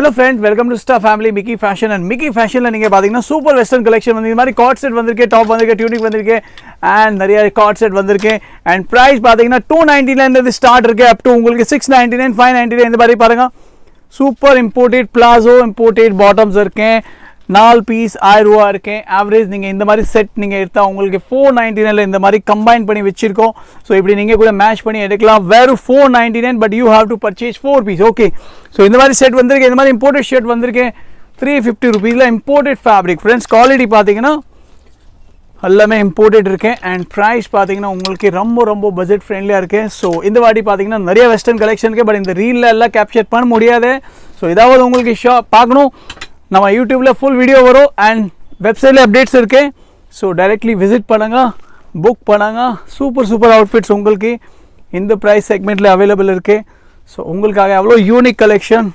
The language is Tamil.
Hello friends, welcome to Star Family Mickey Fashion and Mickey Fashion la neenga pathina super western collection vandhu indha mari cord set vandirukke top vandirukke tunic vandirukke and nariya cord set vandirukke and price pathina 299 la start irukke up to ungalku 699 599 indha mari parunga super imported plazo imported bottoms irukke 4 piece 1000 ரூபாய் இருக்கு ஆவரேஜ் நீங்க இந்த மாதிரி செட் நீங்க எடுத்தா உங்களுக்கு 499 ல இந்த மாதிரி கம்பைன் பண்ணி வெச்சிருக்கோம் சோ இப்படி நீங்க கூட மேட்ச் பண்ணி எடுக்கலாம் வெறும் 499 but you have to purchase 4 piece okay so இந்த மாதிரி செட் வந்திருக்கு இந்த மாதிரி இம்போர்ட்டட் ஷர்ட் வந்திருக்கு 350 ரூபாய்ல இம்போர்ட்டட் ஃபேப்ரிக் फ्रेंड्स குவாலிட்டி பாத்தீங்கன்னா எல்லாமே இம்போர்ட்டட் இருக்கு and price பாத்தீங்கன்னா உங்களுக்கு ரொம்ப பட்ஜெட் ஃப்ரெண்ட்லியா இருக்கு சோ இந்த வாட்டி பாத்தீங்கன்னா நிறைய வெஸ்டர்ன் கலெக்ஷன் இருக்கு பட் இந்த ரீல்ல எல்லாம் கேப்சர் பண்ண முடியாது சோ இதாவது உங்களுக்கு பார்க்கணும் நம்ம யூடியூப்ல ஃபுல் வீடியோ வரும் அண்ட் வெப்சைட்ல அப்டேட்ஸ் இருக்கு ஸோ டைரக்ட்லி விசிட் பண்ணுங்க புக் பண்ணுங்க சூப்பர் அவுட்ஃபிட்ஸ் உங்களுக்கு இந்த ப்ரைஸ் செக்மெண்ட்ல அவைலபிள் இருக்கு ஸோ உங்களுக்காக அவ்வளோ யூனிக் கலெக்ஷன்